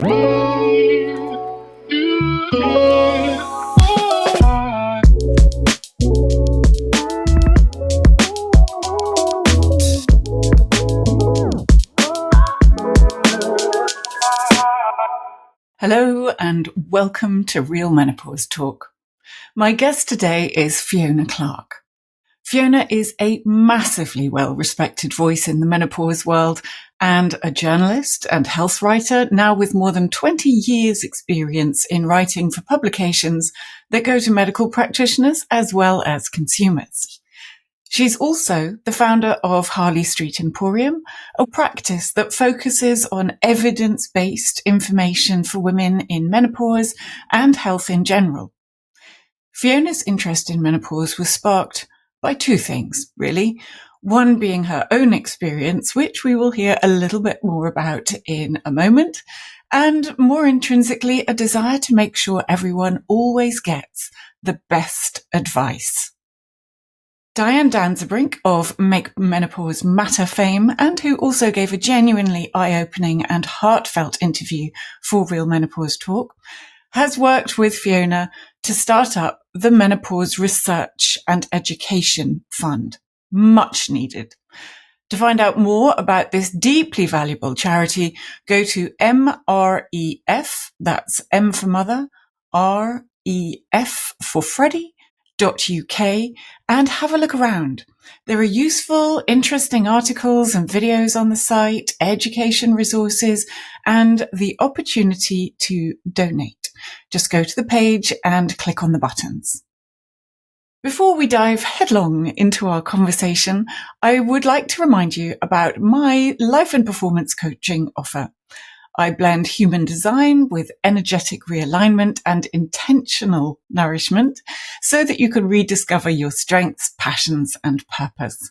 Hello and welcome to Real Menopause Talk. My guest today is Fiona Clark. Fiona is a massively well-respected voice in the menopause world and a journalist and health writer, now with more than 20 years' experience in writing for publications that go to medical practitioners as well as consumers. She's also the founder of Harley Street Emporium, a practice that focuses on evidence-based information for women in menopause and health in general. Fiona's interest in menopause was sparked by two things, really. One being her own experience, which we will hear a little bit more about in a moment, and more intrinsically, a desire to make sure everyone always gets the best advice. Diane Danzebrink of Make Menopause Matter fame, and who also gave a genuinely eye-opening and heartfelt interview for Real Menopause Talk, has worked with Fiona to start up the Menopause Research and Education Fund. Much needed. To find out more about this deeply valuable charity, go to MREF, that's M for mother, REF for Freddie, .uk and have a look around. There are useful, interesting articles and videos on the site, education resources, and the opportunity to donate. Just go to the page and click on the buttons. Before we dive headlong into our conversation, I would like to remind you about my life and performance coaching offer. I blend human design with energetic realignment and intentional nourishment so that you can rediscover your strengths, passions, and purpose.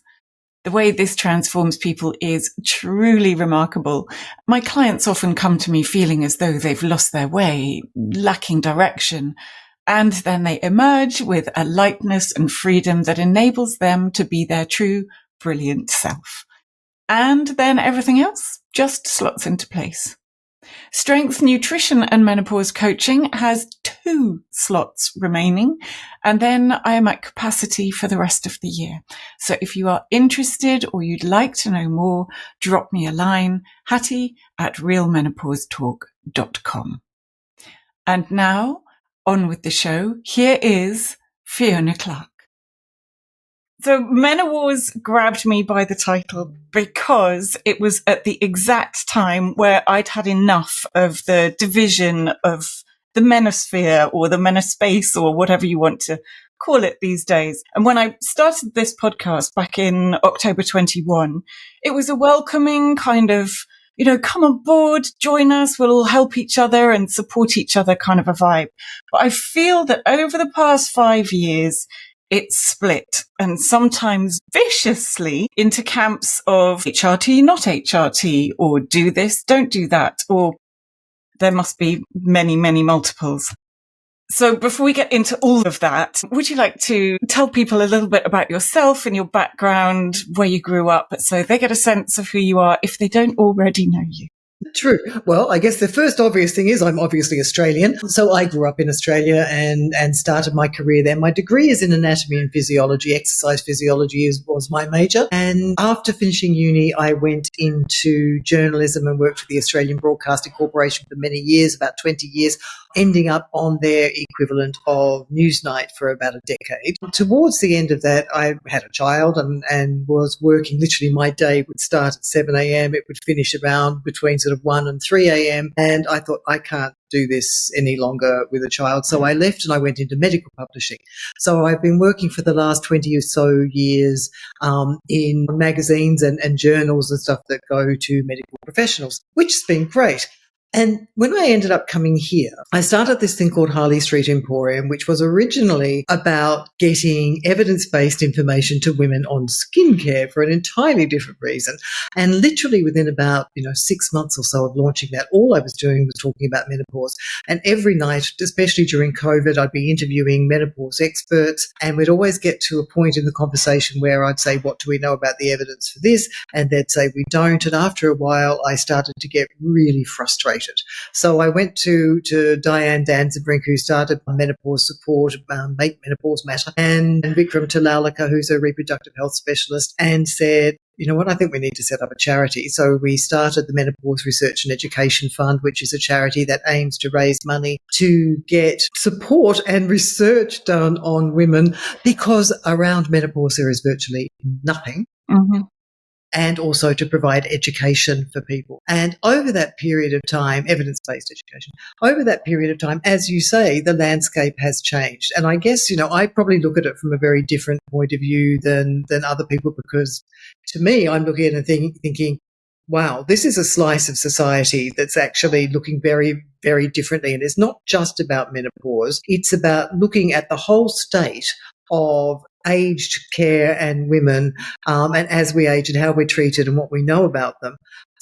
The way this transforms people is truly remarkable. My clients often come to me feeling as though they've lost their way, lacking direction, and then they emerge with a lightness and freedom that enables them to be their true, brilliant self. And then everything else just slots into place. Strength, nutrition and menopause coaching has 2 slots remaining, and then I am at capacity for the rest of the year. So if you are interested or you'd like to know more, drop me a line, hattie@realmenopausetalk.com. And now, on with the show. Here is Fiona Clark. So Menowars grabbed me by the title because it was at the exact time where I'd had enough of the division of the menosphere or the Menospace or whatever you want to call it these days. And when I started this podcast back in October 21, it was a welcoming kind of, come on board, join us, we'll all help each other and support each other kind of a vibe. But I feel that over the past 5 years, it's split, and sometimes viciously, into camps of HRT, not HRT, or do this, don't do that, or there must be many, many multiples. So before we get into all of that, would you like to tell people a little bit about yourself and your background, where you grew up, so they get a sense of who you are if they don't already know you? True. Well, I guess the first obvious thing is I'm obviously Australian. So I grew up in Australia and started my career there. My degree is in anatomy and physiology. Exercise physiology was my major. And after finishing uni, I went into journalism and worked for the Australian Broadcasting Corporation for many years, about 20 years, ending up on their equivalent of Newsnight for about a decade. Towards the end of that, I had a child and was working. Literally, my day would start at 7 a.m. It would finish around between sort of 1 and 3 a.m. And I thought, I can't do this any longer with a child. So I left and I went into medical publishing. So I've been working for the last 20 or so years in magazines and journals and stuff that go to medical professionals, which has been great. And when I ended up coming here, I started this thing called Harley Street Emporium, which was originally about getting evidence-based information to women on skincare for an entirely different reason. And literally within about, 6 months or so of launching that, all I was doing was talking about menopause. And every night, especially during COVID, I'd be interviewing menopause experts, and we'd always get to a point in the conversation where I'd say, what do we know about the evidence for this? And they'd say, we don't. And after a while, I started to get really frustrated frustrated. So I went to Diane Danzenbrink, who started Menopause Support, Make Menopause Matter, and Vikram Talalika, who's a reproductive health specialist, and said, you know what, I think we need to set up a charity. So we started the Menopause Research and Education Fund, which is a charity that aims to raise money to get support and research done on women, because around menopause there is virtually nothing. Mm-hmm. And also to provide education for people. And over that period of time, evidence-based education, over that period of time, as you say, the landscape has changed. And I guess, I probably look at it from a very different point of view than other people, because to me, I'm looking at it and thinking, wow, this is a slice of society that's actually looking very, very differently. And it's not just about menopause. It's about looking at the whole state of aged care and women, and as we age and how we're treated and what we know about them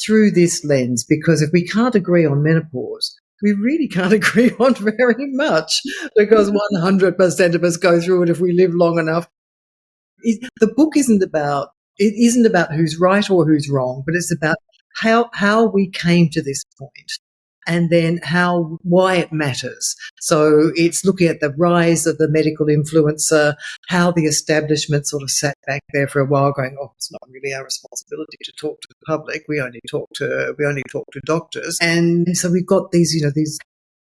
through this lens. Because if we can't agree on menopause, we really can't agree on very much, because 100% of us go through it if we live long enough. The book isn't about who's right or who's wrong, but it's about how we came to this point, and then why it matters. So it's looking at the rise of the medical influencer, how the establishment sort of sat back there for a while going, oh, it's not really our responsibility to talk to the public. We only talk to doctors. And so we've got these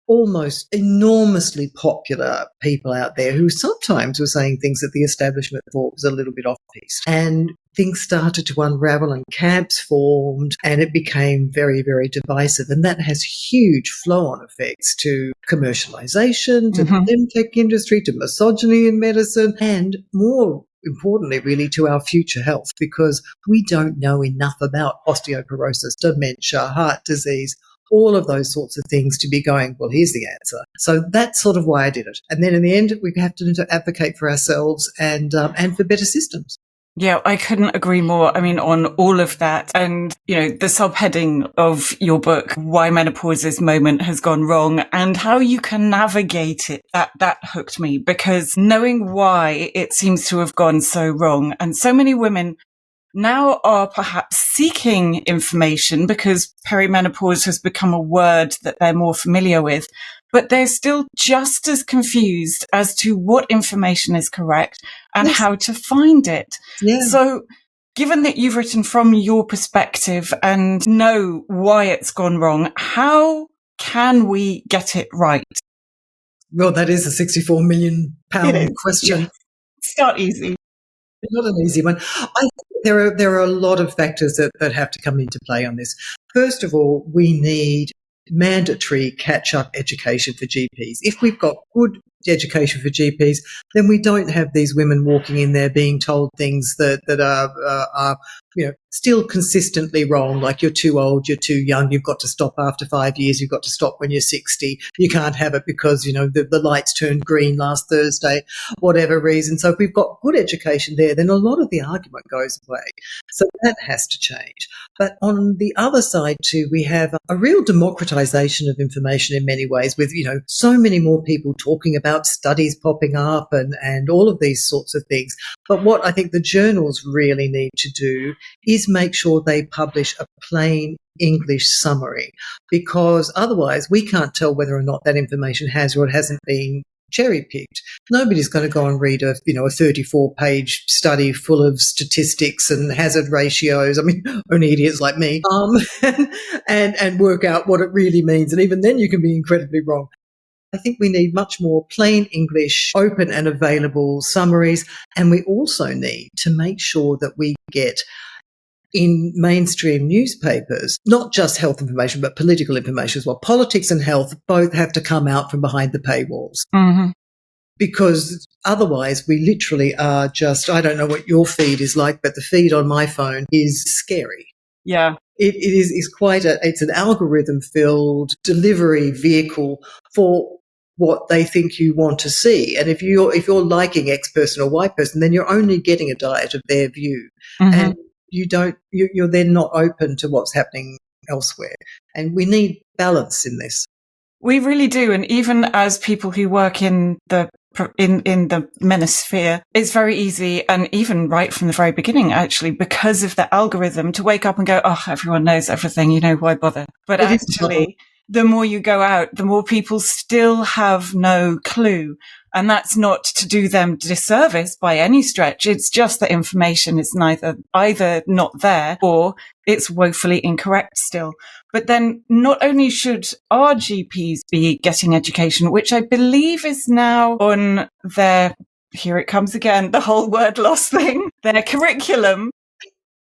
almost enormously popular people out there who sometimes were saying things that the establishment thought was a little bit off-piste. And things started to unravel and camps formed, and it became very, very divisive. And that has huge flow-on effects to commercialization, to the fintech industry, to misogyny in medicine, and more importantly, really, to our future health, because we don't know enough about osteoporosis, dementia, heart disease, all of those sorts of things to be going, well, here's the answer. So that's sort of why I did it. And then in the end, we have to advocate for ourselves and for better systems. Yeah, I couldn't agree more. I mean, on all of that. And, the subheading of your book, Why Menopause's Moment Has Gone Wrong, and how you can navigate it, that hooked me, because knowing why it seems to have gone so wrong, and so many women now are perhaps seeking information because perimenopause has become a word that they're more familiar with, but they're still just as confused as to what information is correct and how to find it. Yeah. So given that you've written from your perspective and know why it's gone wrong, how can we get it right? Well, that is a £64 million question. Yeah. Start easy. Not an easy one. I think there are a lot of factors that have to come into play on this. First of all, we need mandatory catch-up education for GPs. If we've got good education for GPs, then we don't have these women walking in there being told things that are still consistently wrong, like you're too old, you're too young, you've got to stop after 5 years, you've got to stop when you're 60, you can't have it because, the lights turned green last Thursday, whatever reason. So if we've got good education there, then a lot of the argument goes away. So that has to change. But on the other side too, we have a real democratization of information in many ways, with, so many more people talking about studies popping up and all of these sorts of things. But what I think the journals really need to do is make sure they publish a plain English summary, because otherwise we can't tell whether or not that information has or it hasn't been cherry-picked. Nobody's going to go and read a 34-page study full of statistics and hazard ratios. I mean, only idiots like me, and work out what it really means. And even then you can be incredibly wrong. I think we need much more plain English, open and available summaries. And we also need to make sure that we get in mainstream newspapers, not just health information, but political information as well. Politics and health both have to come out from behind the paywalls. Mm-hmm. Because otherwise we literally are just, I don't know what your feed is like, but the feed on my phone is scary. Yeah. It is quite it's an algorithm-filled delivery vehicle for what they think you want to see. And if you're liking X person or Y person, then you're only getting a diet of their view. Mm-hmm. And you're then not open to what's happening elsewhere. And we need balance in this. We really do. And even as people who work in the menosphere, it's very easy, and even right from the very beginning, actually, because of the algorithm, to wake up and go, oh, everyone knows everything, why bother? But actually, the more you go out, the more people still have no clue. And that's not to do them disservice by any stretch. It's just that information is either not there or it's woefully incorrect still. But then not only should our GPs be getting education, which I believe is now on their, here it comes again, the whole word loss thing, their curriculum.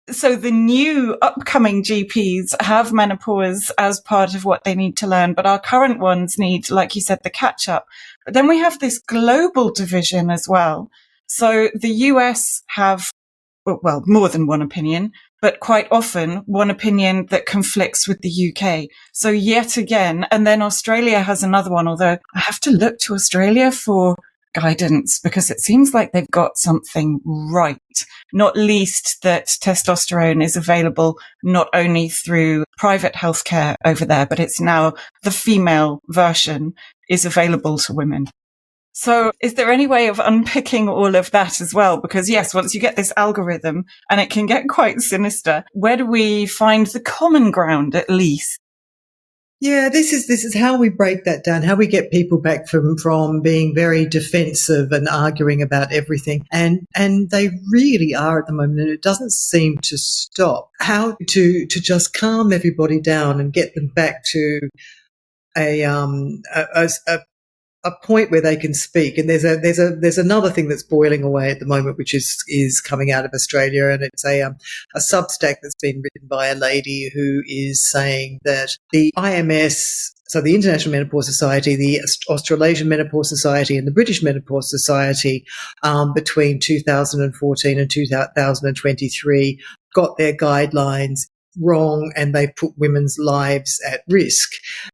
So the new upcoming GPs have menopause as part of what they need to learn, but our current ones need, like you said, the catch up. But then we have this global division as well. So the US have, well, more than one opinion, but quite often one opinion that conflicts with the UK. So yet again, and then Australia has another one, although I have to look to Australia for guidance because it seems like they've got something right, not least that testosterone is available not only through private healthcare over there, but it's now the female version is available to women. So is there any way of unpicking all of that as well? Because yes, once you get this algorithm and it can get quite sinister, where do we find the common ground at least? Yeah, this is how we break that down, how we get people back from being very defensive and arguing about everything. And they really are at the moment, and it doesn't seem to stop. How to just calm everybody down and get them back to a point where they can speak. And there's another thing that's boiling away at the moment, which is coming out of Australia, and it's a Substack that's been written by a lady who is saying that the IMS, so the International Menopause Society, the Australasian Menopause Society, and the British Menopause Society, between 2014 and 2023, got their guidelines wrong, and they put women's lives at risk.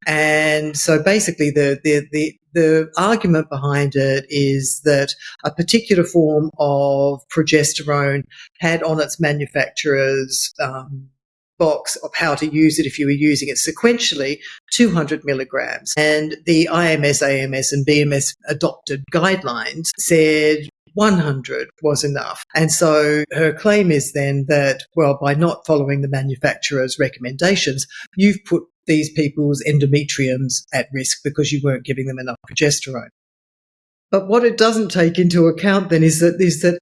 And so basically the argument behind it is that a particular form of progesterone had on its manufacturer's box of how to use it if you were using it sequentially 200 milligrams. And the IMS, AMS and BMS adopted guidelines said 100 was enough. And so her claim is then that, well, by not following the manufacturer's recommendations, you've put these people's endometriums at risk because you weren't giving them enough progesterone. But what it doesn't take into account then is that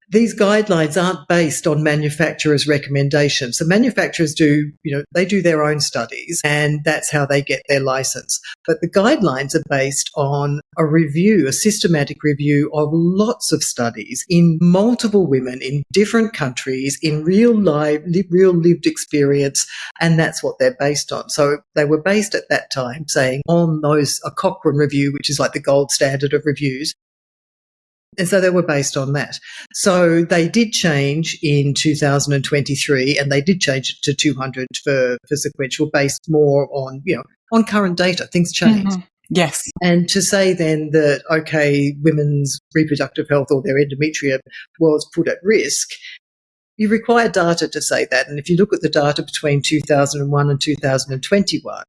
these guidelines aren't based on manufacturers' recommendations. So manufacturers they do their own studies, and that's how they get their license. But the guidelines are based on a systematic review of lots of studies in multiple women in different countries, in real lived experience, and that's what they're based on. So they were based at that time saying on a Cochrane review, which is like the gold standard of reviews. And so they were based on that. So they did change in 2023, and they did change it to 200 for sequential, based more on current data. Things change. Mm-hmm. Yes. And to say then that, okay, women's reproductive health or their endometrium was put at risk, you require data to say that. And if you look at the data between 2001 and 2021,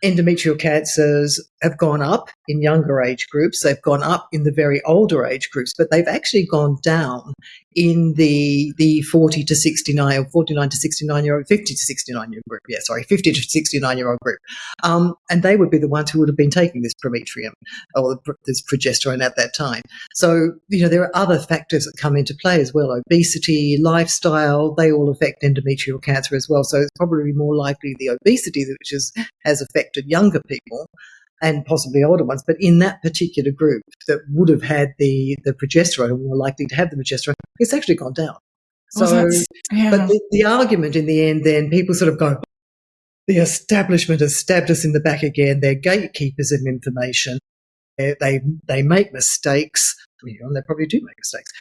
endometrial cancers have gone up in younger age groups. They've gone up in the very older age groups, but they've actually gone down in the 40 to 69 or 49 to 69-year-old, 50 to 69-year-old group. 50 to 69-year-old group. And they would be the ones who would have been taking this prometrium or this progesterone at that time. So, there are other factors that come into play as well. Obesity, lifestyle, they all affect endometrial cancer as well. So it's probably more likely the obesity which has affected younger people and possibly older ones, but in that particular group that would have had the progesterone, or more likely to have the progesterone, it's actually gone down. So, but the argument in the end, then people sort of go, the establishment has stabbed us in the back again. They're gatekeepers of information. They make mistakes. They probably do make mistakes.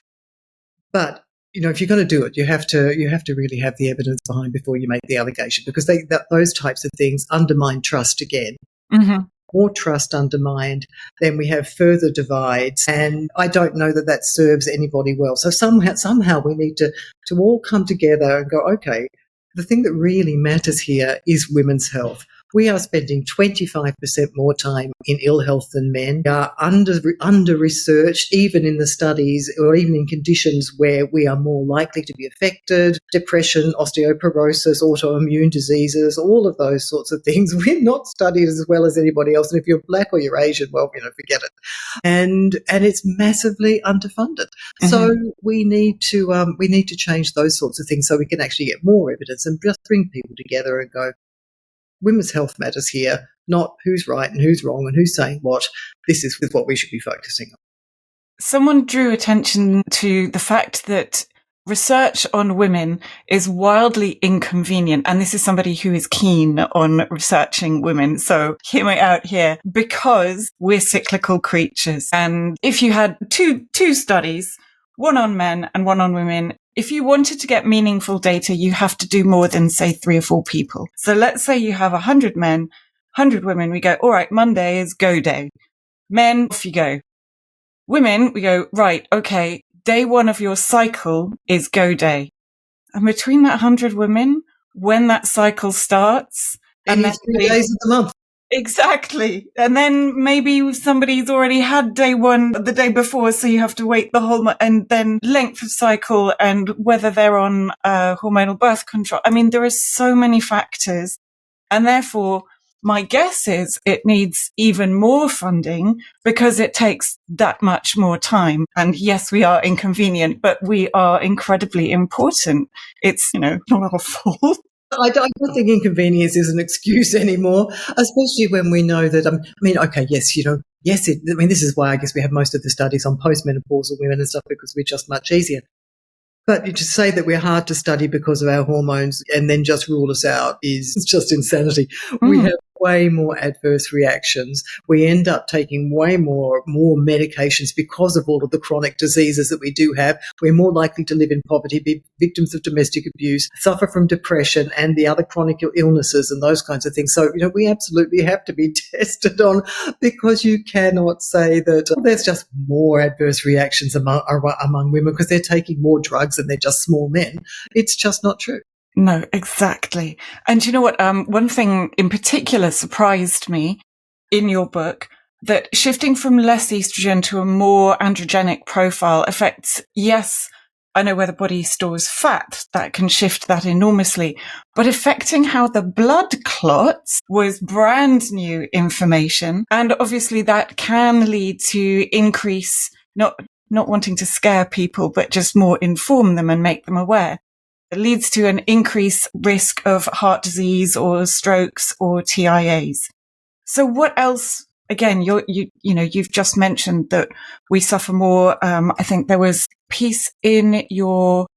But if you're going to do it, you have to really have the evidence behind before you make the allegation, because those types of things undermine trust again. Mm-hmm. More trust undermined, then we have further divides, and I don't know that serves anybody well. So somehow we need to all come together and go, okay, the thing that really matters here is women's health. We are spending 25% more time in ill health than men. We are under-researched, even in the studies or even in conditions where we are more likely to be affected. Depression, osteoporosis, autoimmune diseases, all of those sorts of things. We're not studied as well as anybody else. And if you're black or you're Asian, well, forget it. And it's massively underfunded. Mm-hmm. So we need to change those sorts of things so we can actually get more evidence and just bring people together and go, women's health matters here, not who's right and who's wrong and who's saying what. This is what we should be focusing on. Someone drew attention to the fact that research on women is wildly inconvenient. And this is somebody who is keen on researching women. So hear me out here, because we're cyclical creatures. And if you had two studies, one on men and one on women, if you wanted to get meaningful data, you have to do more than, say, 3 or 4 people. So let's say you have 100 men, 100 women. We go, all right, Monday is go day. Men, off you go. Women, we go, right, okay, day 1 of your cycle is go day. And between that 100 women, when that cycle starts, and then 3 days of the month. Exactly. And then maybe somebody's already had day 1 the day before, so you have to wait the whole month, and then length of cycle and whether they're on hormonal birth control. I mean, there are so many factors. And therefore, my guess is it needs even more funding because it takes that much more time. And yes, we are inconvenient, but we are incredibly important. It's, not our fault. I don't think inconvenience is an excuse anymore, especially when we know that, this is why I guess we have most of the studies on postmenopausal women and stuff, because we're just much easier. But to say that we're hard to study because of our hormones and then just rule us out is just insanity. We have way more adverse reactions. We end up taking way more medications because of all of the chronic diseases that we do have. We're more likely to live in poverty, be victims of domestic abuse, suffer from depression and the other chronic illnesses and those kinds of things. So, we absolutely have to be tested on, because you cannot say that there's just more adverse reactions among women because they're taking more drugs and they're just small men. It's just not true. No, exactly. And you know what? One thing in particular surprised me in your book, that shifting from less estrogen to a more androgenic profile affects, yes, I know where the body stores fat, that can shift that enormously, but affecting how the blood clots was brand new information. And obviously that can lead to increase, not wanting to scare people, but just more inform them and make them aware. It leads to an increased risk of heart disease or strokes or TIAs. So what else? Again, you've just mentioned that we suffer more. I think there was a piece in your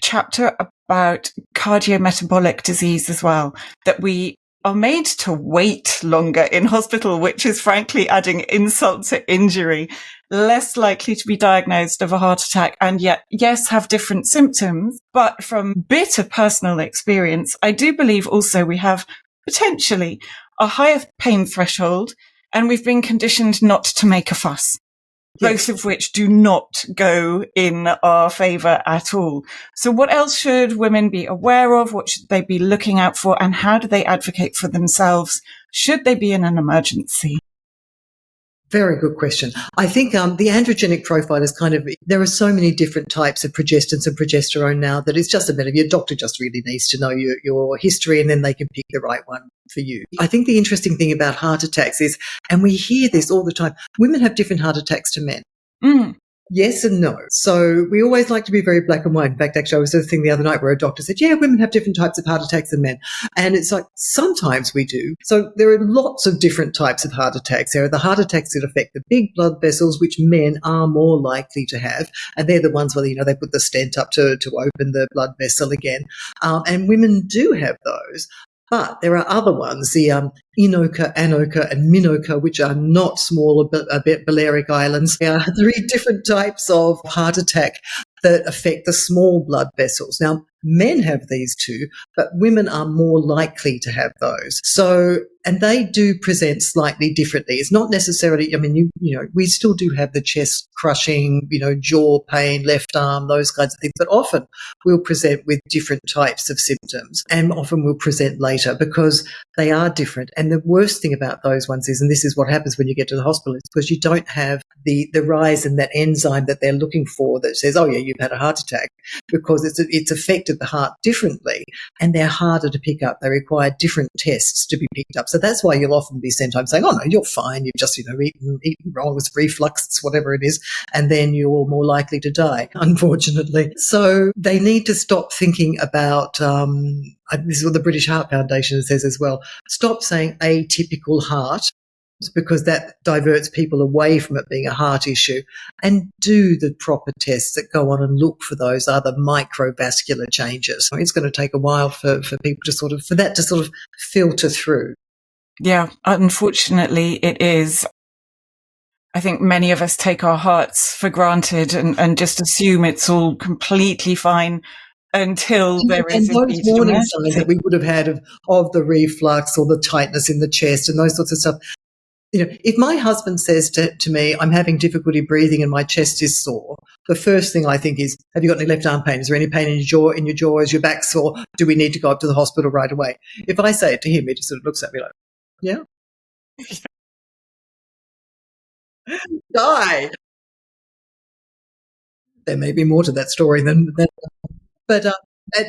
chapter about cardiometabolic disease as well, that we are made to wait longer in hospital, which is frankly adding insult to injury. Less likely to be diagnosed of a heart attack, and yet, yes, have different symptoms. But from bitter personal experience, I do believe also we have potentially a higher pain threshold, and we've been conditioned not to make a fuss. Yes. Both of which do not go in our favour at all. So what else should women be aware of? What should they be looking out for? And how do they advocate for themselves? Should they be in an emergency? Very good question. I think the androgenic profile is there are so many different types of progestins and progesterone now that it's just a matter of your doctor just really needs to know your history, and then they can pick the right one for you. I think the interesting thing about heart attacks is, and we hear this all the time, women have different heart attacks to men. Yes and no. So we always like to be very black and white. In fact, actually, I was doing a thing the other night where a doctor said, yeah, women have different types of heart attacks than men. And it's like, sometimes we do. So there are lots of different types of heart attacks. There are the heart attacks that affect the big blood vessels, which men are more likely to have. And they're the ones where, they put the stent up to open the blood vessel again. And women do have those. But there are other ones, the Inoka, Anoka, and Minoka, which are not small Balearic Islands. There are 3 different types of heart attack that affect the small blood vessels. Now, Men have these too, but women are more likely to have those. So, and they do present slightly differently. It's not necessarily, I mean, you know, we still do have the chest crushing, you know, jaw pain, left arm, those kinds of things, but often we'll present with different types of symptoms and often we'll present later because they are different. And the worst thing about those ones is, and this is what happens when you get to the hospital, is because you don't have the rise in that enzyme that they're looking for that says, oh yeah, you've had a heart attack, because it's affected the heart differently and they're harder to pick up. They require different tests to be picked up. So that's why you'll often be sent home saying, oh no, you're fine. You've just, you know, eaten wrong, it's reflux, it's whatever it is. And then you're more likely to die, unfortunately. So they need to stop thinking about, this is what the British Heart Foundation says as well, stop saying atypical heart, because that diverts people away from it being a heart issue, and do the proper tests that go on and look for those other microvascular changes. It's going to take a while for people to for that to filter through. Yeah, unfortunately it is. I think many of us take our hearts for granted and just assume it's all completely fine until there is those warning signs that we would have had of the reflux or the tightness in the chest and those sorts of stuff. You know, if my husband says to me, I'm having difficulty breathing and my chest is sore, the first thing I think is, have you got any left arm pain? Is there any pain in your jaw? Is your back sore? Do we need to go up to the hospital right away? If I say it to him, he just sort of looks at me like, yeah. Die. There may be more to that story than but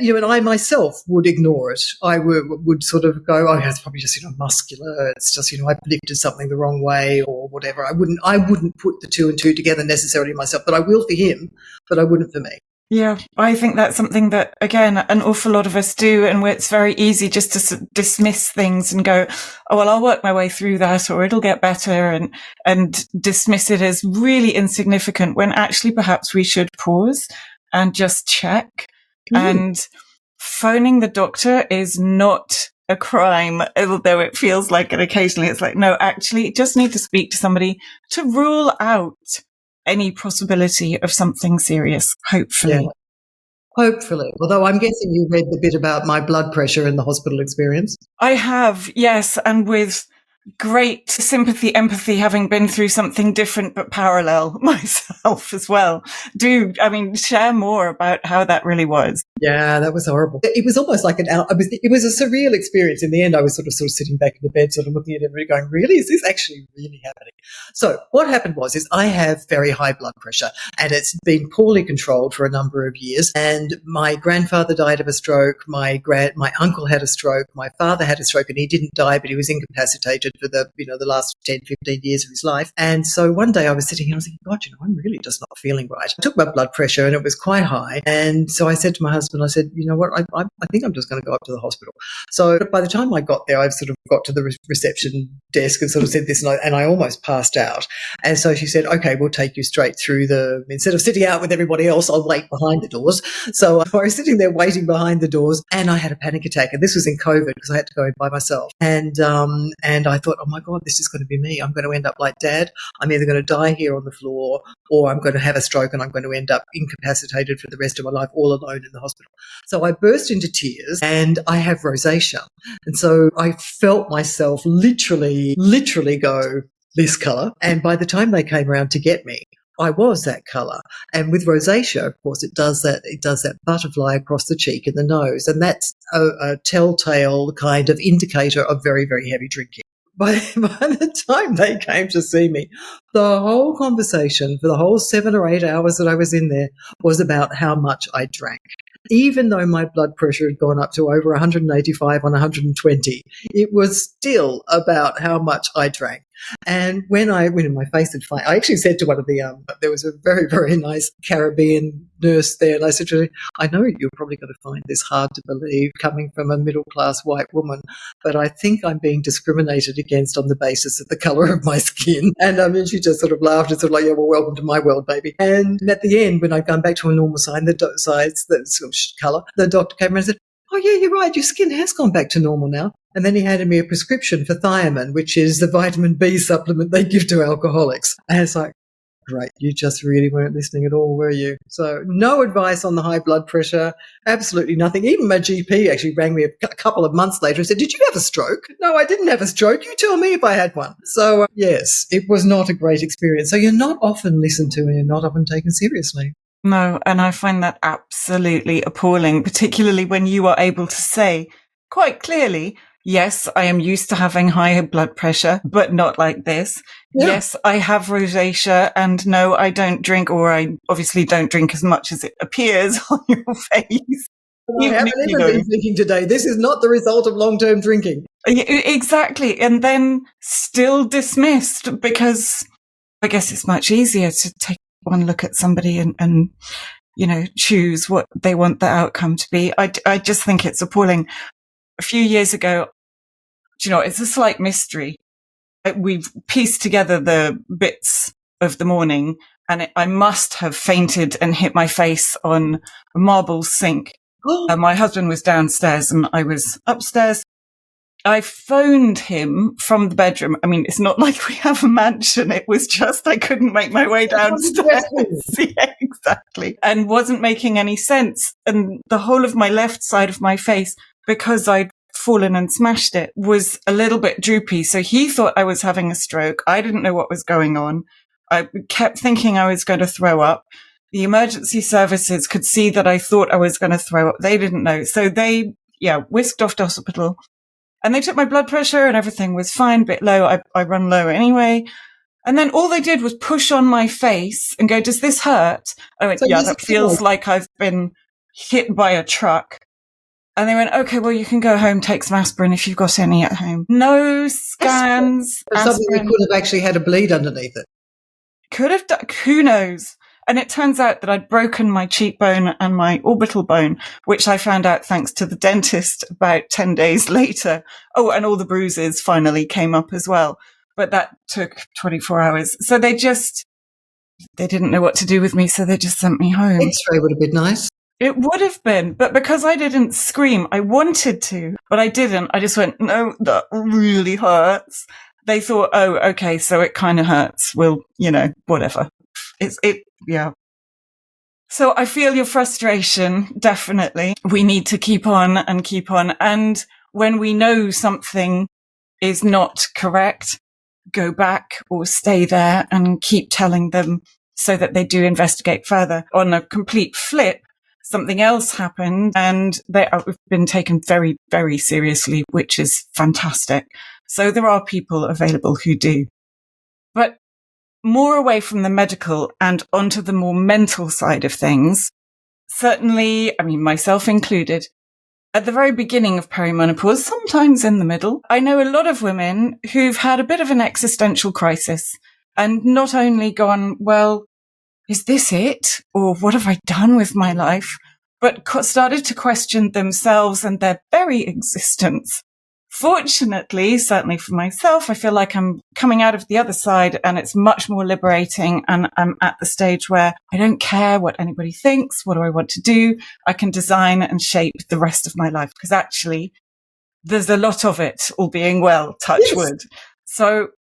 you know, and I myself would ignore it. I would sort of go, oh, it's probably just, you know, muscular. It's just, you know, I've lifted something the wrong way or whatever. I wouldn't put the two and two together necessarily myself, but I will for him, but I wouldn't for me. Yeah, I think that's something that, again, an awful lot of us do, and where it's very easy just to dismiss things and go, oh, well, I'll work my way through that, or it'll get better, and dismiss it as really insignificant, when actually perhaps we should pause and just check. And phoning the doctor is not a crime, although it feels like it occasionally. It's like, no, actually, you just need to speak to somebody to rule out any possibility of something serious, hopefully. Yeah. Hopefully. Although I'm guessing you read the bit about my blood pressure in the hospital experience. I have, yes, and with great sympathy, empathy, having been through something different but parallel myself as well. Share more about how that really was. Yeah, that was horrible. It was almost like it was a surreal experience. In the end, I was sort of sitting back in the bed, sort of looking at everybody going, really? Is this actually really happening? So what happened is I have very high blood pressure and it's been poorly controlled for a number of years. And my grandfather died of a stroke. My uncle had a stroke. My father had a stroke and he didn't die, but he was incapacitated for the last 10, 15 years of his life. And so one day I was sitting here, I was thinking, God, I'm really just not feeling right. I took my blood pressure and it was quite high. And so I said to my husband, I said, you know what, I think I'm just going to go up to the hospital. So by the time I got there, I've sort of got to the reception desk and sort of said this and I almost passed out. And so she said, okay, we'll take you straight through instead of sitting out with everybody else, I'll wait behind the doors. So I was sitting there waiting behind the doors and I had a panic attack. And this was in COVID because I had to go in by myself. And I thought, oh my God, this is going to be me. I'm going to end up like Dad. I'm either going to die here on the floor or I'm going to have a stroke and I'm going to end up incapacitated for the rest of my life all alone in the hospital. So I burst into tears and I have rosacea. And so I felt myself literally go this colour. And by the time they came around to get me, I was that colour. And with rosacea, of course, it does that butterfly across the cheek and the nose. And that's a telltale kind of indicator of very, very heavy drinking. By the time they came to see me, the whole conversation for the whole 7 or 8 hours that I was in there was about how much I drank. Even though my blood pressure had gone up to over 185 on 120, it was still about how much I drank. And when my face had fine, I actually said to one of the, there was a very, very nice Caribbean nurse there, and I said to her, I know you're probably going to find this hard to believe coming from a middle-class white woman, but I think I'm being discriminated against on the basis of the colour of my skin. And she just sort of laughed and sort of like, yeah, well, welcome to my world, baby. And at the end, when I'd gone back to a normal size, the sort of colour, the doctor came around and said, oh, yeah, you're right, your skin has gone back to normal now. And then he handed me a prescription for thiamine, which is the vitamin B supplement they give to alcoholics. And it's like, Great. You just really weren't listening at all, were you? So no advice on the high blood pressure. Absolutely nothing. Even my GP actually rang me a couple of months later and said, did you have a stroke? No, I didn't have a stroke. You tell me if I had one. So yes, it was not a great experience. So you're not often listened to and you're not often taken seriously. No, and I find that absolutely appalling, particularly when you are able to say quite clearly, yes, I am used to having high blood pressure, but not like this. Yeah. Yes, I have rosacea, and no, I don't drink, or I obviously don't drink as much as it appears on your face. I haven't even been drinking today. This is not the result of long-term drinking. Exactly. And then still dismissed because I guess it's much easier to take one look at somebody and choose what they want the outcome to be. I just think it's appalling. A few years ago, it's a slight mystery. We've pieced together the bits of the morning, and I must have fainted and hit my face on a marble sink. My husband was downstairs and I was upstairs. I phoned him from the bedroom. I mean, it's not like we have a mansion. It was just I couldn't make my way downstairs. Yeah, exactly. And wasn't making any sense. And the whole of my left side of my face, because I'd fallen and smashed it, was a little bit droopy. So he thought I was having a stroke. I didn't know what was going on. I kept thinking I was going to throw up. The emergency services could see that I thought I was going to throw up. They didn't know. So they, whisked off to hospital. And they took my blood pressure and everything was fine, a bit low. I run low anyway. And then all they did was push on my face and go, does this hurt? I went, that feels like I've been hit by a truck. And they went, okay, well, you can go home, take some aspirin if you've got any at home. No scans. Something that could have actually had a bleed underneath it. Could have done, who knows? And it turns out that I'd broken my cheekbone and my orbital bone, which I found out thanks to the dentist about 10 days later. Oh, and all the bruises finally came up as well. But that took 24 hours. So they didn't know what to do with me, so they just sent me home. X-ray would have been nice. It would have been, but because I didn't scream, I wanted to, but I didn't. I just went, no, that really hurts. They thought, oh, okay, so it kind of hurts. Well, whatever. Yeah. So I feel your frustration, definitely. We need to keep on and keep on. And when we know something is not correct, go back or stay there and keep telling them so that they do investigate further. On a complete flip, something else happened and they have been taken very, very seriously, which is fantastic. So there are people available who do. But more away from the medical and onto the more mental side of things, certainly, myself included, at the very beginning of perimenopause, sometimes in the middle, I know a lot of women who've had a bit of an existential crisis and not only gone, well, is this it? Or what have I done with my life? But started to question themselves and their very existence. Fortunately, certainly for myself, I feel like I'm coming out of the other side and it's much more liberating. And I'm at the stage where I don't care what anybody thinks. What do I want to do? I can design and shape the rest of my life because actually there's a lot of it, all being well, touch wood. So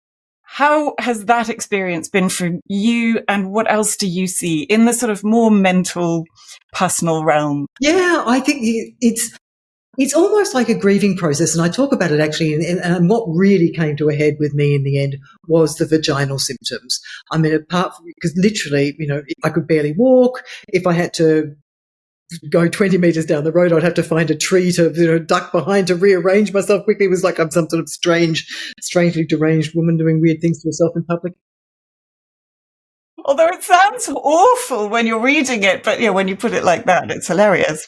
how has that experience been for you and what else do you see in the sort of more mental, personal realm? Yeah, I think it's almost like a grieving process, and I talk about it actually, and what really came to a head with me in the end was the vaginal symptoms. Apart from, because literally, I could barely walk. If I had to go 20 meters down the road, I'd have to find a tree to duck behind to rearrange myself quickly. It was like I'm some sort of strangely deranged woman doing weird things to herself in public. Although it sounds awful when you're reading it, but when you put it like that, it's hilarious.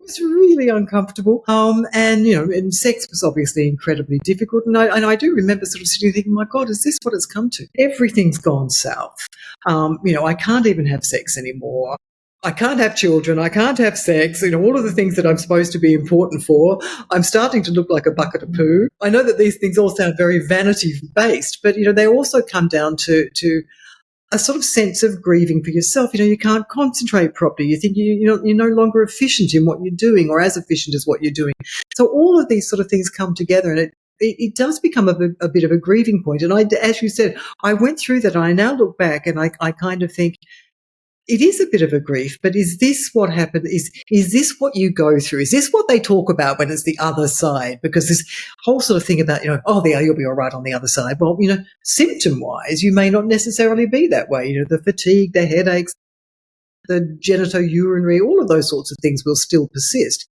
Was really uncomfortable. And sex was obviously incredibly difficult. And I do remember sort of sitting thinking, my God, is this what it's come to? Everything's gone south. I can't even have sex anymore. I can't have children. I can't have sex. All of the things that I'm supposed to be important for. I'm starting to look like a bucket of poo. I know that these things all sound very vanity based, but, they also come down to a sort of sense of grieving for yourself. You can't concentrate properly. You think you're no longer efficient in what you're doing or as efficient as what you're doing. So all of these sort of things come together and it does become a bit of a grieving point. And as you said, I went through that and I now look back and I kind of think, it is a bit of a grief, but is this what happened? Is this what you go through? Is this what they talk about when it's the other side? Because this whole sort of thing about, you'll be all right on the other side. Well, symptom-wise, you may not necessarily be that way. The fatigue, the headaches, the genitourinary, all of those sorts of things will still persist.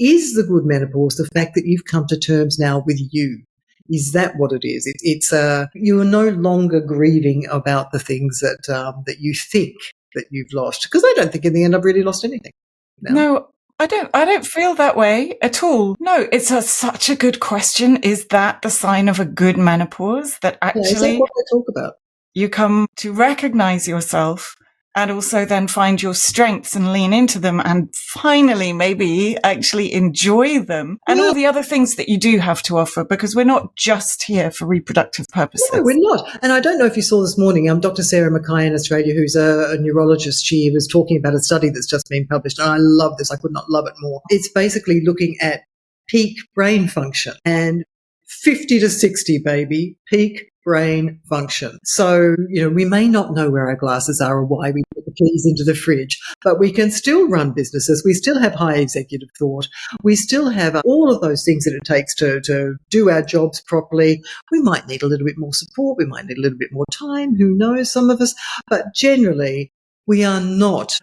Is the good menopause the fact that you've come to terms now with you? Is that what it is? It's you are no longer grieving about the things that you think that you've lost, because I don't think in the end I've really lost anything. No, I don't feel that way at all. No, it's such a good question. Is that the sign of a good menopause, that actually is that what they talk about? You come to recognize yourself and also then find your strengths and lean into them and finally maybe actually enjoy them and all the other things that you do have to offer, because we're not just here for reproductive purposes. No, we're not. And I don't know if you saw this morning, Dr. Sarah Mackay in Australia, who's a neurologist, she was talking about a study that's just been published, and I love this. I could not love it more. It's basically looking at peak brain function, and 50 to 60, baby, peak brain function. So, we may not know where our glasses are or why we put the keys into the fridge, but we can still run businesses. We still have high executive thought. We still have all of those things that it takes to do our jobs properly. We might need a little bit more support. We might need a little bit more time. Who knows, some of us. But generally, we're not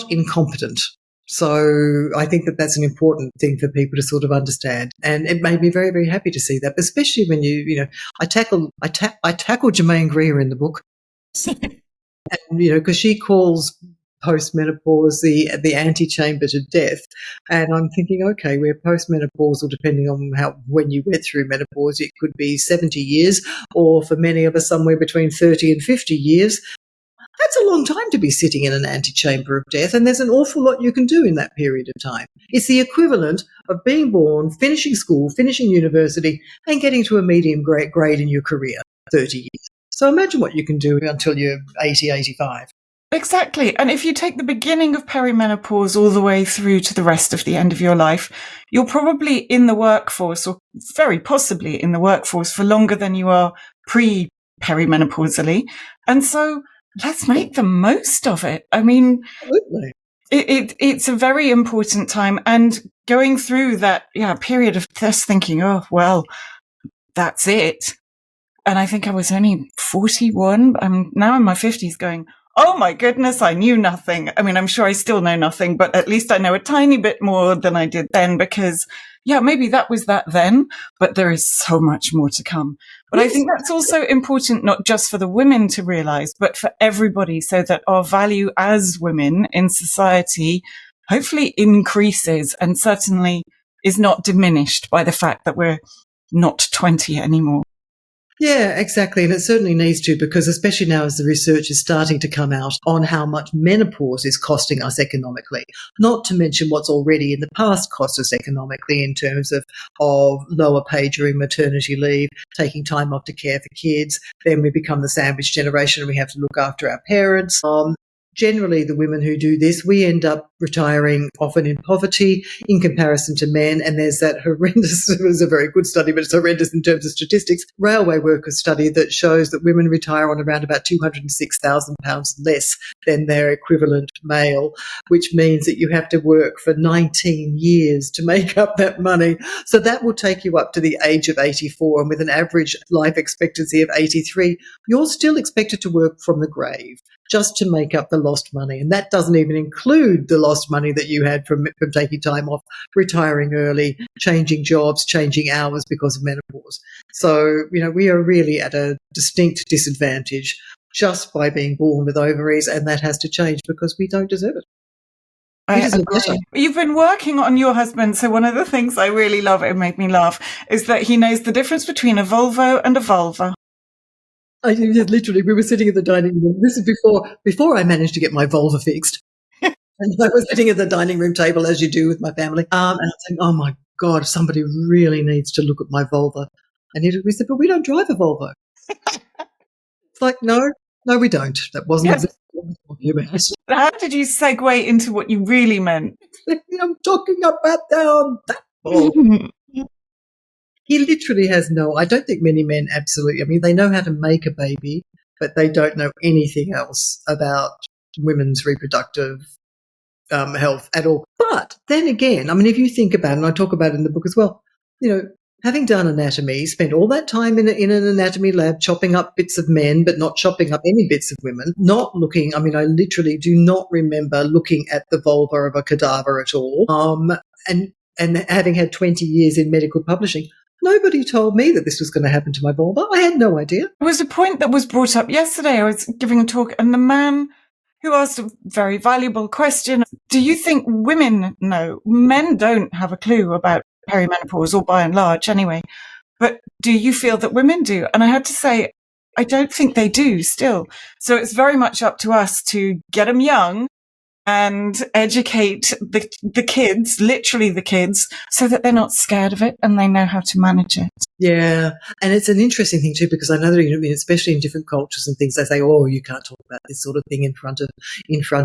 incompetent. So I think that that's an important thing for people to sort of understand. And it made me very, very happy to see that, especially when I tackle Germaine Greer in the book, and, because she calls post-menopause the antechamber to death. And I'm thinking, okay, we're post-menopausal depending on when you went through menopause. It could be 70 years, or for many of us, somewhere between 30 and 50 years. That's a long time to be sitting in an antechamber of death, and there's an awful lot you can do in that period of time. It's the equivalent of being born, finishing school, finishing university, and getting to a medium grade in your career, 30 years. So imagine what you can do until you're 80, 85. Exactly. And if you take the beginning of perimenopause all the way through to the rest of the end of your life, you're probably in the workforce, or very possibly in the workforce, for longer than you are pre-perimenopausally. And so let's make the most of it. I mean, absolutely. It's a very important time. And going through that period of just thinking, oh, well, that's it. And I think I was only 41. I'm now in my 50s going, oh my goodness, I knew nothing. I mean, I'm sure I still know nothing, but at least I know a tiny bit more than I did then, because maybe that was that then, but there is so much more to come. But I think that's also important, not just for the women to realize, but for everybody, so that our value as women in society hopefully increases, and certainly is not diminished by the fact that we're not 20 anymore. Yeah, exactly. And it certainly needs to, because especially now as the research is starting to come out on how much menopause is costing us economically, not to mention what's already in the past cost us economically in terms of lower pay during maternity leave, taking time off to care for kids. Then we become the sandwich generation and we have to look after our parents. Generally, the women who do this, we end up retiring often in poverty in comparison to men. And there's that horrendous, it was a very good study, but it's horrendous in terms of statistics, railway workers study that shows that women retire on around about £206,000 less than their equivalent male, which means that you have to work for 19 years to make up that money. So that will take you up to the age of 84. And with an average life expectancy of 83, you're still expected to work from the grave just to make up the lost money. And that doesn't even include the lost money that you had from taking time off, retiring early, changing jobs, changing hours because of menopause. So, we are really at a distinct disadvantage just by being born with ovaries, and that has to change because we don't deserve it. I agree. You've been working on your husband, so one of the things I really love, it made me laugh, is that he knows the difference between a Volvo and a vulva. Literally, we were sitting at the dining room. This is before I managed to get my vulva fixed. And I was sitting at the dining room table, as you do with my family. And I think, oh my God, somebody really needs to look at my vulva. And we said, but we don't drive a Volvo. It's like, no, we don't. That wasn't exactly what I was talking about. How did you segue into what you really meant? I'm talking about that Volvo. He literally has I don't think many men absolutely, I mean, they know how to make a baby, but they don't know anything else about women's reproductive health at all. But then again, I mean, if you think about it, and I talk about it in the book as well, having done anatomy, spent all that time in an anatomy lab chopping up bits of men, but not chopping up any bits of women, not looking, I mean, I literally do not remember looking at the vulva of a cadaver at all. And having had 20 years in medical publishing, nobody told me that this was going to happen to my vulva. I had no idea. It was a point that was brought up yesterday. I was giving a talk, and the man who asked a very valuable question, do you think women know? Men don't have a clue about perimenopause, or by and large anyway. But do you feel that women do? And I had to say, I don't think they do still. So it's very much up to us to get them young and educate the kids, literally the kids, so that they're not scared of it and they know how to manage it. Yeah. And it's an interesting thing too, because I know that, especially in different cultures and things, they say, oh, you can't talk about this sort of thing in front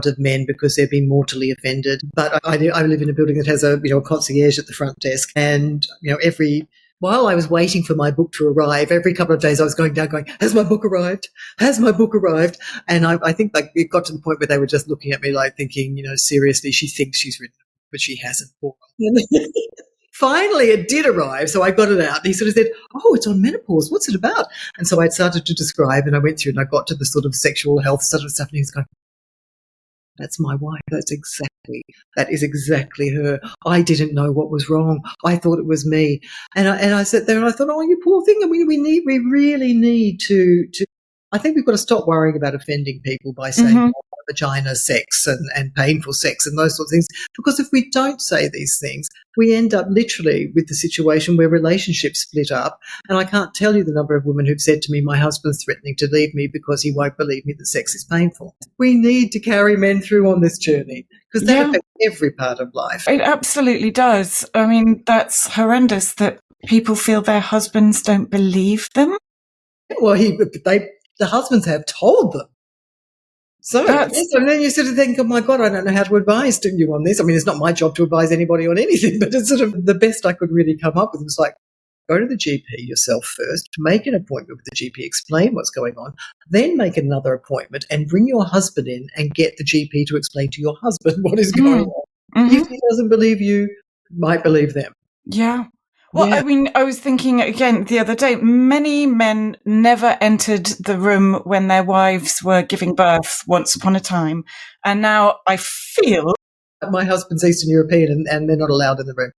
of men because they'll be mortally offended. But I live in a building that has a concierge at the front desk, and, while I was waiting for my book to arrive, every couple of days I was going down going, has my book arrived? Has my book arrived? And I think it got to the point where they were just looking at me like thinking, seriously, she thinks she's written it, but she hasn't. Finally, it did arrive, so I got it out. And he sort of said, oh, it's on menopause. What's it about? And so I'd started to describe, and I went through and I got to the sort of sexual health sort of stuff, and he was going, that's my wife. That is exactly her. I didn't know what was wrong. I thought it was me. And I sat there and I thought, oh, you poor thing. I mean, we really need to, I think we've got to stop worrying about offending people by saying vagina sex and painful sex and those sorts of things. Because if we don't say these things, we end up literally with the situation where relationships split up. And I can't tell you the number of women who've said to me, my husband's threatening to leave me because he won't believe me that sex is painful. We need to carry men through on this journey because that affects every part of life. It absolutely does. I mean, that's horrendous that people feel their husbands don't believe them. Well, the husbands have told them. So then you sort of think, oh my God, I don't know how to advise you on this. I mean, it's not my job to advise anybody on anything, but it's sort of the best I could really come up with was like, go to the GP yourself first, make an appointment with the GP, explain what's going on, then make another appointment and bring your husband in and get the GP to explain to your husband what is going on. If he doesn't believe you might believe them. Yeah. Well, I mean, I was thinking again the other day, many men never entered the room when their wives were giving birth once upon a time. And now I feel... My husband's Eastern European and they're not allowed in the room.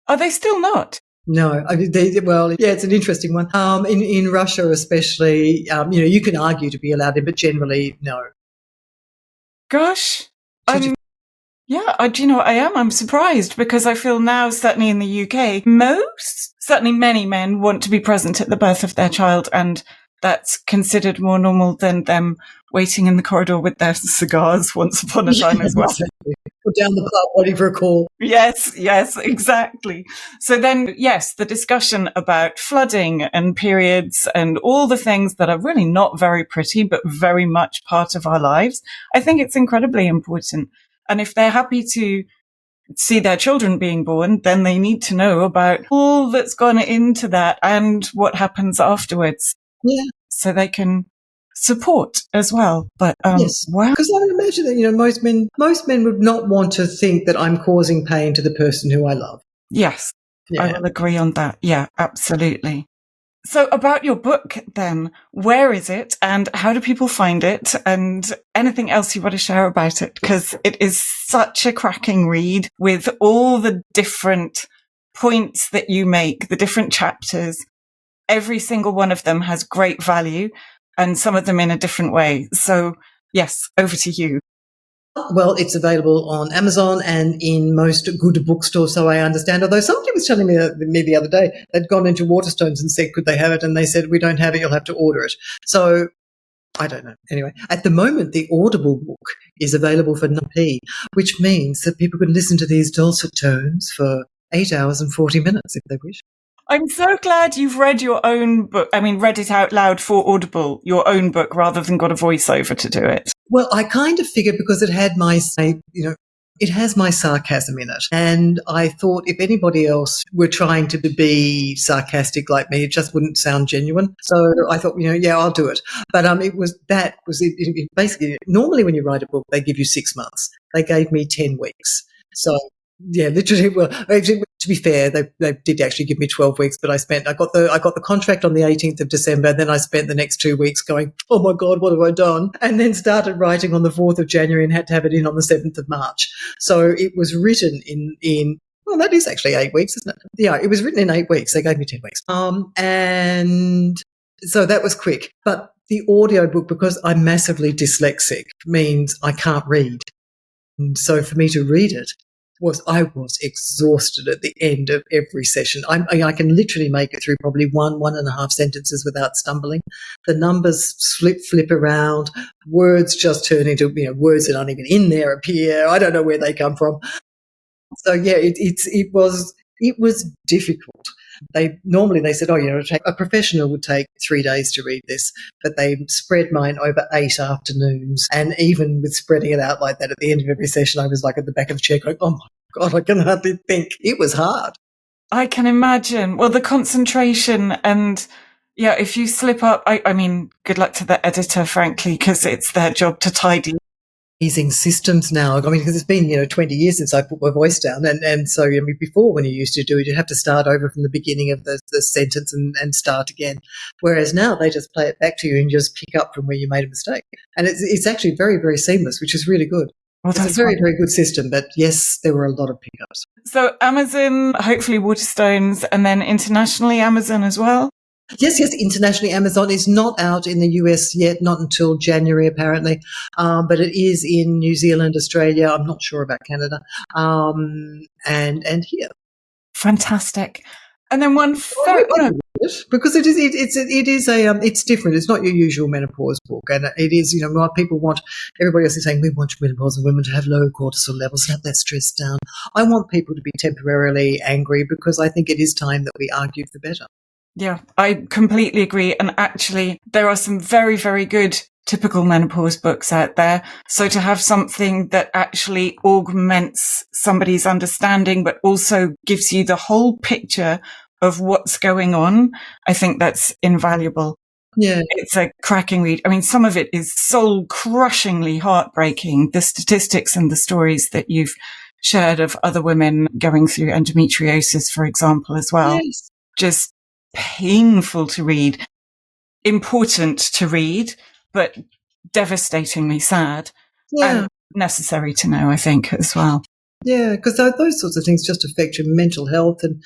Are they still not? No. I mean, it's an interesting one. In Russia especially, you can argue to be allowed in, but generally, no. Gosh. Do you know what I am? I'm surprised because I feel now, certainly in the UK, certainly many men want to be present at the birth of their child, and that's considered more normal than them waiting in the corridor with their cigars once upon a time as well. Exactly. Or down the pub waiting for a call. Yes, exactly. So then, yes, the discussion about flooding and periods and all the things that are really not very pretty, but very much part of our lives, I think it's incredibly important. And if they're happy to see their children being born, then they need to know about all that's gone into that and what happens afterwards. Yeah. So they can support as well. But yes, wow. Because I would imagine that most men would not want to think that I'm causing pain to the person who I love. Yes, I will agree on that. Yeah, absolutely. So about your book then, where is it and how do people find it and anything else you want to share about it? Because it is such a cracking read with all the different points that you make, the different chapters. Every single one of them has great value and some of them in a different way. So yes, over to you. Well, it's available on Amazon and in most good bookstores, so I understand. Although somebody was telling me the other day they'd gone into Waterstones and said, could they have it? And they said, we don't have it, you'll have to order it. So I don't know. Anyway, at the moment, the Audible book is available for 9p, which means that people can listen to these dulcet tones for 8 hours and 40 minutes if they wish. I'm so glad you've read your own book. I mean, read it out loud for Audible, your own book, rather than got a voiceover to do it. Well, I kind of figured because it had my, It has my sarcasm in it. And I thought if anybody else were trying to be sarcastic like me, it just wouldn't sound genuine. So I thought, yeah, I'll do it. But basically, normally when you write a book, they give you 6 months. They gave me 10 weeks. So yeah, literally. Well, actually, to be fair, they did actually give me 12 weeks, but I got the contract on the 18th of December. Then I spent the next 2 weeks going, oh my God, what have I done? And then started writing on the 4th of January and had to have it in on the 7th of March. So it was written in well, that is actually 8 weeks, isn't it? Yeah, it was written in 8 weeks. They gave me 10 weeks. And so that was quick. But the audiobook, because I'm massively dyslexic, means I can't read. And so for me to read it, I was exhausted at the end of every session. I can literally make it through probably 1.5 sentences without stumbling. The numbers flip around. Words just turn into, words that aren't even in there appear. I don't know where they come from. So yeah, it was difficult. They said, a professional would take 3 days to read this, but they spread mine over 8 afternoons. And even with spreading it out like that at the end of every session, I was like at the back of the chair going, oh my God, I can hardly think. It was hard. I can imagine. Well, the concentration and yeah, if you slip up, I mean, good luck to the editor, frankly, because it's their job to tidy. Using systems now. I mean, because it's been, 20 years since I put my voice down. And so, before when you used to do it, you'd have to start over from the beginning of the sentence and start again. Whereas now they just play it back to you and just pick up from where you made a mistake. And it's actually very, very seamless, which is really good. Well, it's a very, very good system. But yes, there were a lot of pickups. So Amazon, hopefully Waterstones, and then internationally Amazon as well? Yes, internationally Amazon is not out in the US yet, not until January apparently, but it is in New Zealand, Australia. I'm not sure about Canada, and here. Fantastic. And then because it's different. It's not your usual menopause book, and it is what people want. Everybody else is saying we want menopausal women to have low cortisol levels, have that stress down. I want people to be temporarily angry because I think it is time that we argue for better. Yeah, I completely agree. And actually, there are some very, very good typical menopause books out there. So to have something that actually augments somebody's understanding, but also gives you the whole picture of what's going on, I think that's invaluable. Yeah. It's a cracking read. I mean, some of it is soul crushingly heartbreaking. The statistics and the stories that you've shared of other women going through endometriosis, for example, as well. Yes. Just painful to read, important to read, but devastatingly sad. Yeah. And necessary to know, I think, as well. Yeah, because those sorts of things just affect your mental health. And,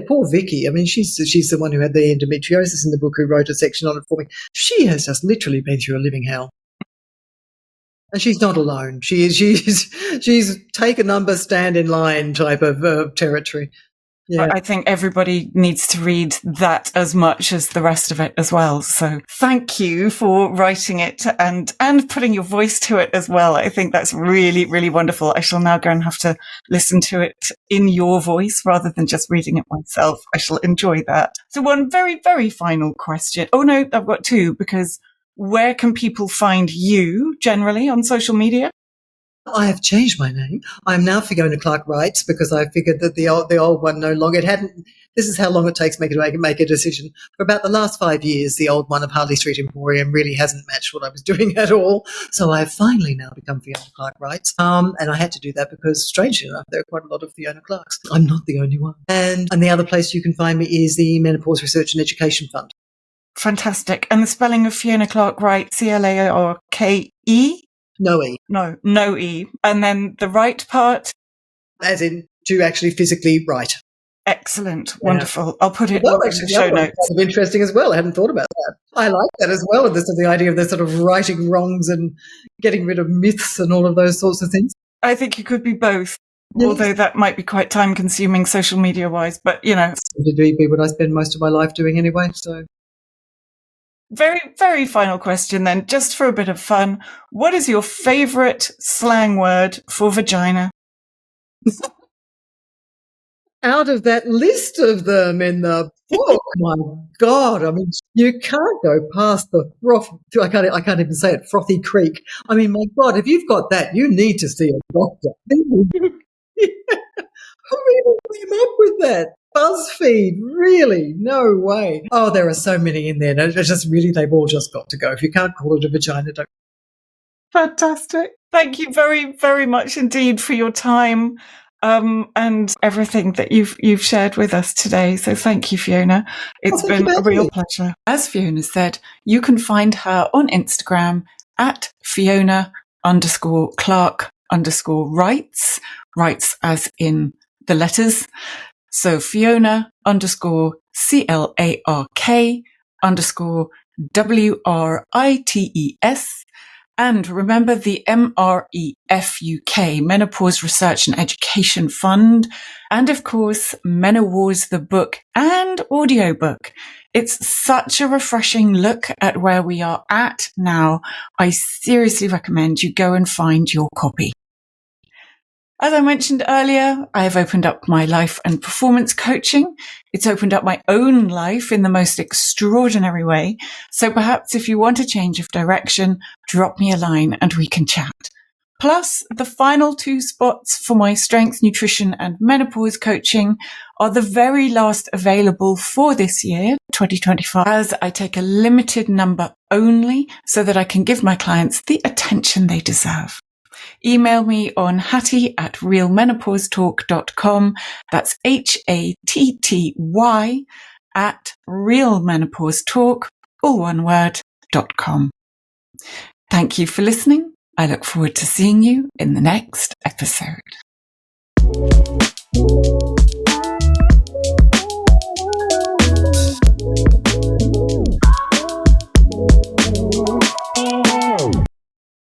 poor Vicky, I mean, she's the one who had the endometriosis in the book, who wrote a section on it for me. She has just literally been through a living hell. And she's not alone. She's take a number, stand in line type of territory. Yeah. I think everybody needs to read that as much as the rest of it as well. So thank you for writing it and putting your voice to it as well. I think that's really, really wonderful. I shall now go and have to listen to it in your voice rather than just reading it myself. I shall enjoy that. So one very, very final question. Oh no, I've got two, because where can people find you generally on social media? I have changed my name. I'm now Fiona Clark Writes, because I figured that the old one no longer, this is how long it takes me to make a decision. For about the last 5 years, the old one of Harley Street Emporium really hasn't matched what I was doing at all. So I've finally now become Fiona Clark Writes. And I had to do that because, strangely enough, there are quite a lot of Fiona Clarks. I'm not the only one. And the other place you can find me is the Menopause Research and Education Fund. Fantastic. And the spelling of Fiona Clark Wright, C-L-A-R-K-E? No E. No E. And then the right part? As in to actually physically write. Excellent. Wonderful. I'll put it in the show notes. Kind of interesting as well. I hadn't thought about that. I like that as well. The idea of the sort of righting wrongs and getting rid of myths and all of those sorts of things. I think it could be both. Yes. Although that might be quite time consuming social media wise, but It would be what I spend most of my life doing anyway, so. Very, very final question then, just for a bit of fun. What is your favourite slang word for vagina? out of that list of them in the book. My God, I mean, you can't go past the froth. I can't even say it. Frothy Creek. I mean, my God, if you've got that, you need to see a doctor. Who even came up with that? BuzzFeed, really? No way. Oh, there are so many in there. It's just really, they've all just got to go. If you can't call it a vagina, don't. Fantastic. Thank you very, very much indeed for your time and everything that you've shared with us today. So thank you, Fiona. It's been a real pleasure. As Fiona said, you can find her on Instagram at Fiona_Clark_writes, writes as in the letters. So Fiona_Clark_WRITES. And remember the MREF UK, Menopause Research and Education Fund. And of course, Menowars, the book and audiobook. It's such a refreshing look at where we are at now. I seriously recommend you go and find your copy. As I mentioned earlier, I have opened up my life and performance coaching. It's opened up my own life in the most extraordinary way. So perhaps if you want a change of direction, drop me a line and we can chat. Plus, the final 2 spots for my strength, nutrition and menopause coaching are the very last available for this year, 2025, as I take a limited number only so that I can give my clients the attention they deserve. Email me on hattie@realmenopausetalk.com. That's HATTY @realmenopausetalk, all one word, .com. Thank you for listening. I look forward to seeing you in the next episode.